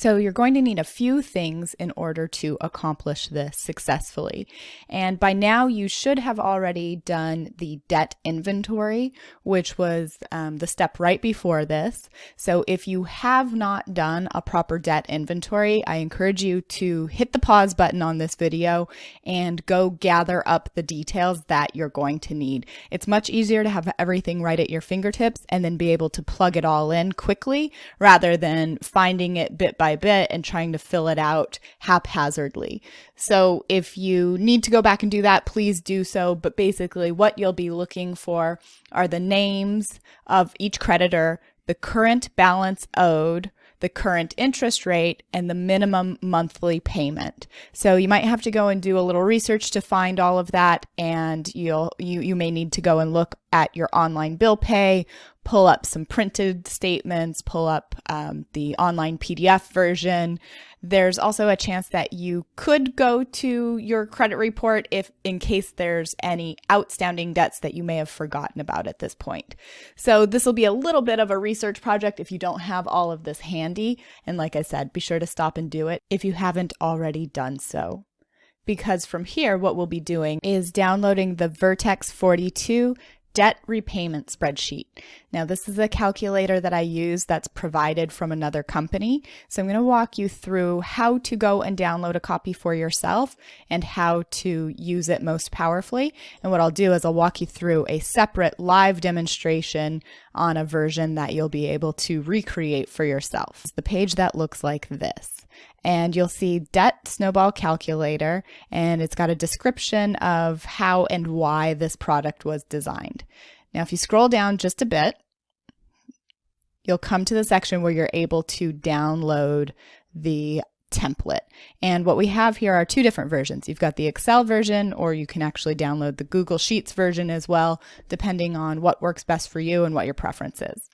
So you're going to need a few things in order to accomplish this successfully. And by now you should have already done the debt inventory, which was the step right before this. So if you have not done a proper debt inventory, I encourage you to hit the pause button on this video and go gather up the details that you're going to need. It's much easier to have everything right at your fingertips and then be able to plug it all in quickly rather than finding it bit by bit and trying to fill it out haphazardly. So if you need to go back and do that, please do so. But basically what you'll be looking for are the names of each creditor, the current balance owed, the current interest rate, and the minimum monthly payment. So you might have to go and do a little research to find all of that, and you may need to go and look at your online bill pay, pull up some printed statements, pull up the online PDF version. There's also a chance that you could go to your credit report if in case there's any outstanding debts that you may have forgotten about at this point. So this will be a little bit of a research project if you don't have all of this handy. And like I said, be sure to stop and do it if you haven't already done so. Because from here, what we'll be doing is downloading the Vertex42 debt repayment spreadsheet. Now, this is a calculator that I use that's provided from another company. So I'm going to walk you through how to go and download a copy for yourself and how to use it most powerfully. And what I'll do is I'll walk you through a separate live demonstration on a version that you'll be able to recreate for yourself. It's the page that looks like this. And you'll see Debt Snowball Calculator, and it's got a description of how and why this product was designed. Now, if you scroll down just a bit, you'll come to the section where you're able to download the template. And what we have here are two different versions. You've got the Excel version, or you can actually download the Google Sheets version as well, depending on what works best for you and what your preference is.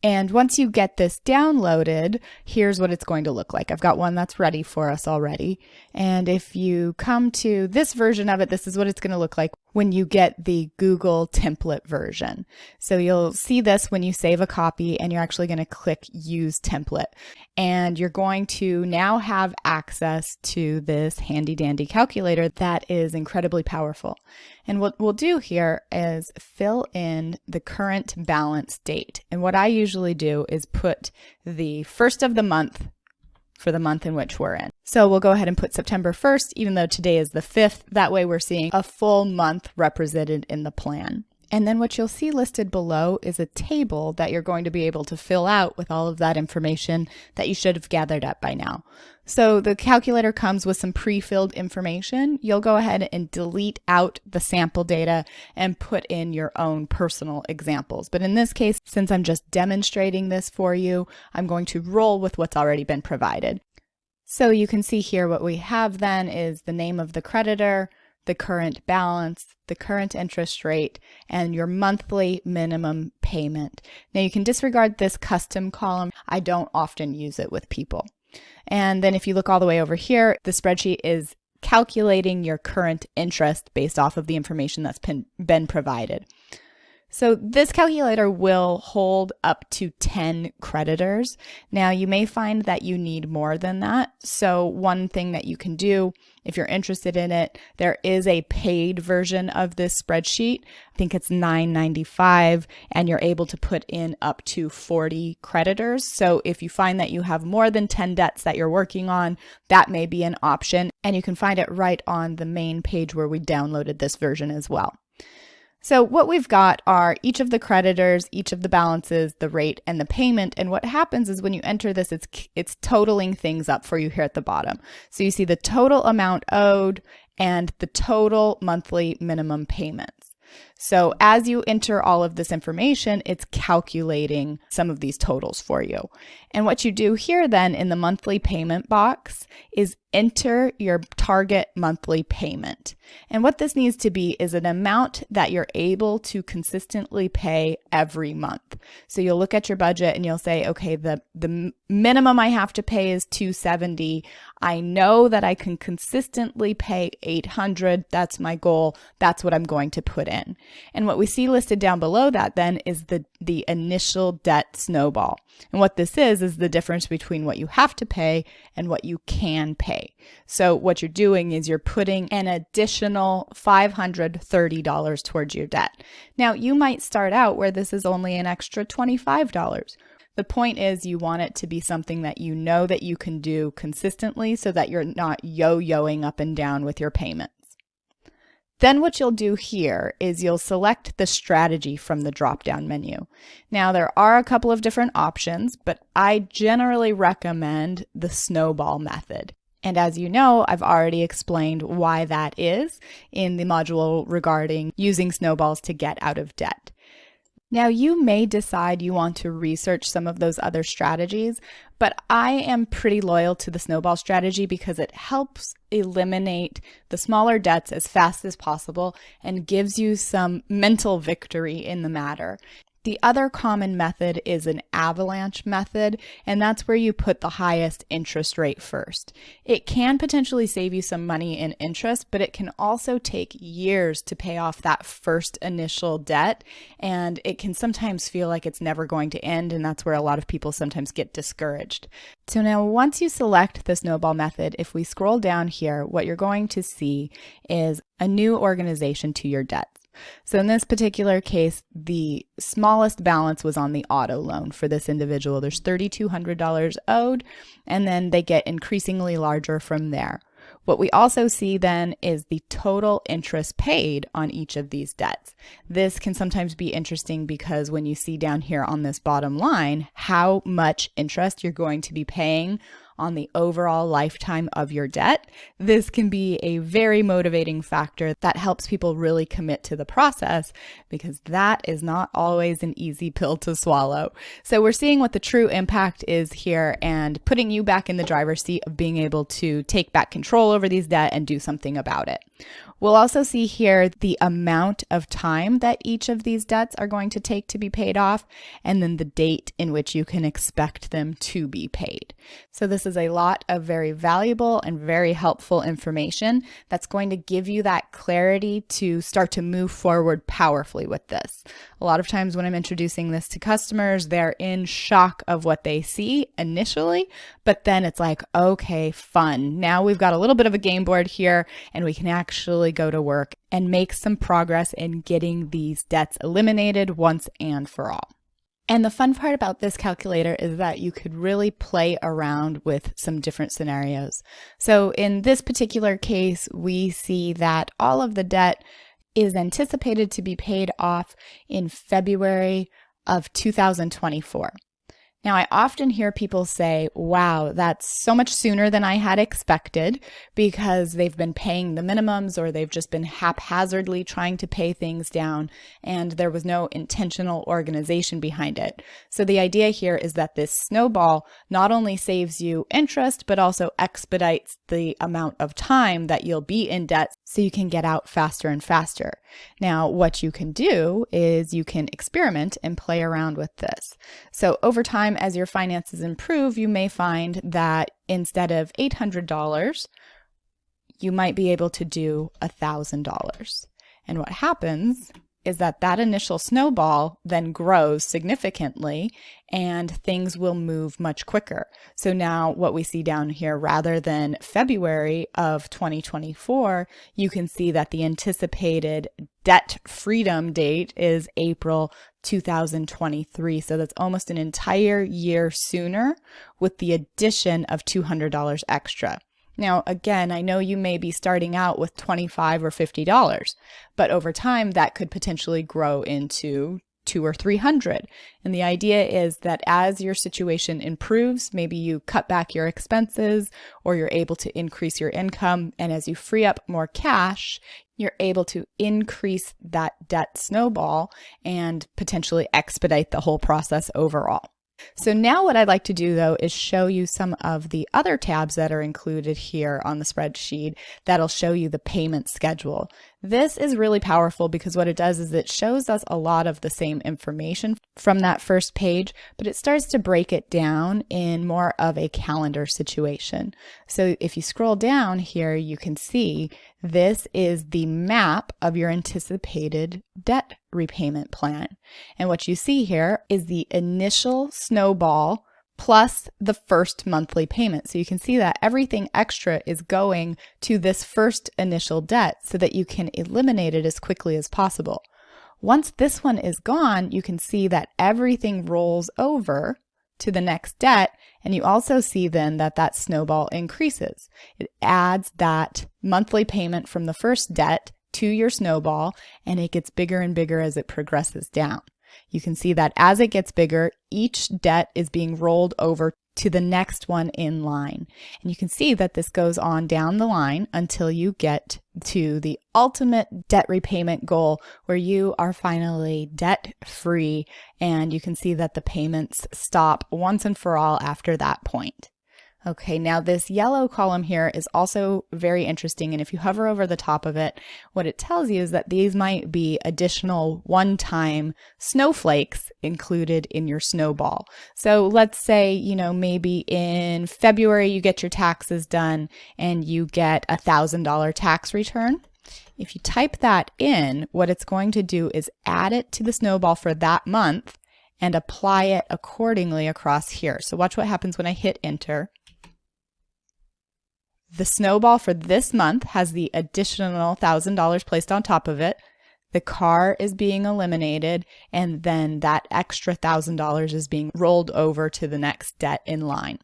And once you get this downloaded, here's what it's going to look like. I've got one that's ready for us already. And if you come to this version of it, this is what it's going to look like when you get the Google template version. So you'll see this when you save a copy, and you're actually going to click Use Template. And you're going to now have access to this handy dandy calculator that is incredibly powerful. And what we'll do here is fill in the current balance date. And what I usually do is put the first of the month for the month in which we're in. So we'll go ahead and put September 1st, even though today is the 5th. That way we're seeing a full month represented in the plan. And then what you'll see listed below is a table that you're going to be able to fill out with all of that information that you should have gathered up by now. So the calculator comes with some pre-filled information. You'll go ahead and delete out the sample data and put in your own personal examples. But in this case, since I'm just demonstrating this for you, I'm going to roll with what's already been provided. So you can see here what we have then is the name of the creditor, the current balance, the current interest rate, and your monthly minimum payment. Now you can disregard this custom column. I don't often use it with people. And then if you look all the way over here, the spreadsheet is calculating your current interest based off of the information that's been provided. So this calculator will hold up to 10 creditors. Now you may find that you need more than that. So one thing that you can do if you're interested in it, there is a paid version of this spreadsheet. I think it's $9.95, and you're able to put in up to 40 creditors. So if you find that you have more than 10 debts that you're working on, that may be an option. And you can find it right on the main page where we downloaded this version as well. So what we've got are each of the creditors, each of the balances, the rate, and the payment. And what happens is when you enter this, it's totaling things up for you here at the bottom. So you see the total amount owed and the total monthly minimum payments. So as you enter all of this information, it's calculating some of these totals for you. And what you do here then in the monthly payment box is enter your target monthly payment. And what this needs to be is an amount that you're able to consistently pay every month. So you'll look at your budget and you'll say, okay, the minimum I have to pay is $270. I know that I can consistently pay $800. That's my goal. That's what I'm going to put in. And what we see listed down below that then is the initial debt snowball. And what this is the difference between what you have to pay and what you can pay. So what you're doing is you're putting an additional $530 towards your debt. Now, you might start out where this is only an extra $25. The point is you want it to be something that you know that you can do consistently so that you're not yo-yoing up and down with your payments. Then what you'll do here is you'll select the strategy from the drop-down menu. Now, there are a couple of different options, but I generally recommend the snowball method. And as you know, I've already explained why that is in the module regarding using snowballs to get out of debt. Now, you may decide you want to research some of those other strategies, but I am pretty loyal to the snowball strategy because it helps eliminate the smaller debts as fast as possible and gives you some mental victory in the matter. The other common method is an avalanche method, and that's where you put the highest interest rate first. It can potentially save you some money in interest, but it can also take years to pay off that first initial debt, and it can sometimes feel like it's never going to end, and that's where a lot of people sometimes get discouraged. So now once you select the snowball method, if we scroll down here, what you're going to see is a new organization to your debts. So in this particular case, the smallest balance was on the auto loan for this individual. There's $3,200 owed, and then they get increasingly larger from there. What we also see then is the total interest paid on each of these debts. This can sometimes be interesting because when you see down here on this bottom line how much interest you're going to be paying on the overall lifetime of your debt, this can be a very motivating factor that helps people really commit to the process, because that is not always an easy pill to swallow. So we're seeing what the true impact is here and putting you back in the driver's seat of being able to take back control over these debt and do something about it. We'll also see here the amount of time that each of these debts are going to take to be paid off, and then the date in which you can expect them to be paid. So this is a lot of very valuable and very helpful information that's going to give you that clarity to start to move forward powerfully with this. A lot of times when I'm introducing this to customers, they're in shock of what they see initially, but then it's like, okay, fun. Now we've got a little bit of a game board here and we can actually go to work and make some progress in getting these debts eliminated once and for all. And the fun part about this calculator is that you could really play around with some different scenarios. So in this particular case, we see that all of the debt is anticipated to be paid off in February of 2024. Now, I often hear people say, wow, that's so much sooner than I had expected, because they've been paying the minimums or they've just been haphazardly trying to pay things down and there was no intentional organization behind it. So the idea here is that this snowball not only saves you interest, but also expedites the amount of time that you'll be in debt so you can get out faster and faster. Now, what you can do is you can experiment and play around with this. So over time, as your finances improve, you may find that instead of $800, you might be able to do $1,000. And what happens is that that initial snowball then grows significantly and things will move much quicker. So now what we see down here, rather than February of 2024, you can see that the anticipated debt freedom date is April 2023. So that's almost an entire year sooner with the addition of $200 extra. Now, again, I know you may be starting out with $25 or $50, but over time that could potentially grow into $200 or $300. And the idea is that as your situation improves, maybe you cut back your expenses or you're able to increase your income. And as you free up more cash, you're able to increase that debt snowball and potentially expedite the whole process overall. So now what I'd like to do though is show you some of the other tabs that are included here on the spreadsheet that'll show you the payment schedule. This is really powerful because what it does is it shows us a lot of the same information from that first page, but it starts to break it down in more of a calendar situation. So if you scroll down here, you can see this is the map of your anticipated debt repayment plan. And what you see here is the initial snowball plus the first monthly payment. So you can see that everything extra is going to this first initial debt so that you can eliminate it as quickly as possible. Once this one is gone, you can see that everything rolls over to the next debt, and you also see then that that snowball increases. It adds that monthly payment from the first debt to your snowball, and it gets bigger and bigger as it progresses down. You can see that as it gets bigger, each debt is being rolled over to the next one in line. And you can see that this goes on down the line until you get to the ultimate debt repayment goal where you are finally debt free, and you can see that the payments stop once and for all after that point. Okay, now this yellow column here is also very interesting, and if you hover over the top of it, what it tells you is that these might be additional one-time snowflakes included in your snowball. So let's say, maybe in February you get your taxes done and you get a $1,000 tax return. If you type that in, what it's going to do is add it to the snowball for that month and apply it accordingly across here. So watch what happens when I hit enter. The snowball for this month has the additional $1,000 placed on top of it. The car is being eliminated, and then that extra $1,000 is being rolled over to the next debt in line.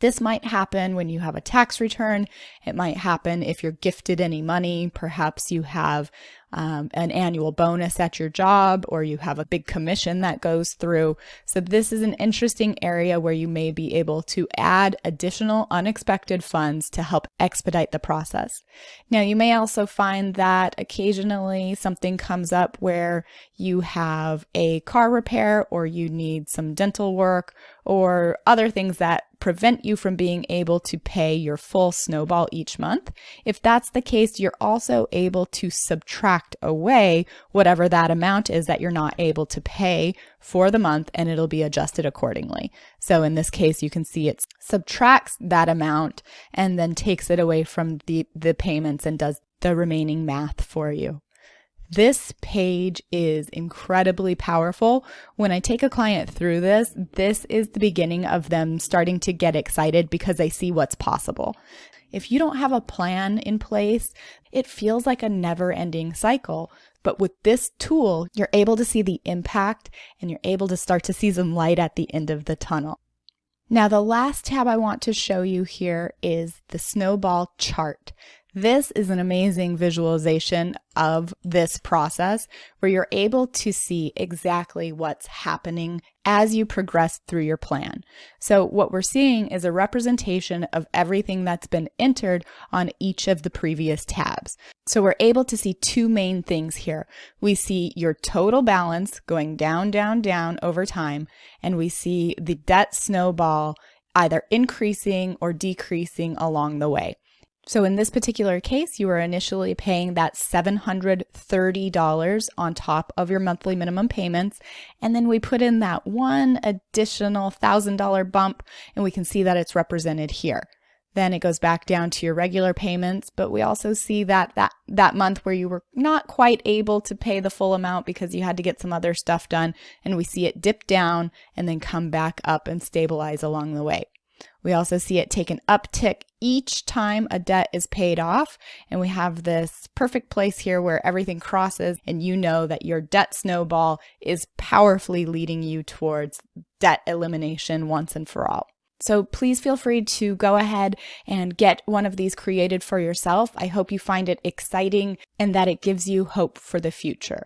This might happen when you have a tax return. It might happen if you're gifted any money. Perhaps you have an annual bonus at your job, or you have a big commission that goes through. So this is an interesting area where you may be able to add additional unexpected funds to help expedite the process. Now, you may also find that occasionally something comes up where you have a car repair, or you need some dental work, or other things that prevent you from being able to pay your full snowball each month. If that's the case, you're also able to subtract away whatever that amount is that you're not able to pay for the month, and it'll be adjusted accordingly. So in this case, you can see it subtracts that amount and then takes it away from the payments and does the remaining math for you. This page is incredibly powerful. When I take a client through this, this is the beginning of them starting to get excited because they see what's possible. If you don't have a plan in place, it feels like a never-ending cycle. But with this tool, you're able to see the impact, and you're able to start to see some light at the end of the tunnel. Now, the last tab I want to show you here is the snowball chart. This is an amazing visualization of this process where you're able to see exactly what's happening as you progress through your plan. So what we're seeing is a representation of everything that's been entered on each of the previous tabs. So we're able to see two main things here. We see your total balance going down, down, down over time, and we see the debt snowball either increasing or decreasing along the way. So in this particular case, you were initially paying that $730 on top of your monthly minimum payments. And then we put in that one additional $1,000 bump, and we can see that it's represented here. Then it goes back down to your regular payments, but we also see that month where you were not quite able to pay the full amount because you had to get some other stuff done, and we see it dip down and then come back up and stabilize along the way. We also see it take an uptick each time a debt is paid off, and we have this perfect place here where everything crosses, and you know that your debt snowball is powerfully leading you towards debt elimination once and for all. So please feel free to go ahead and get one of these created for yourself. I hope you find it exciting and that it gives you hope for the future.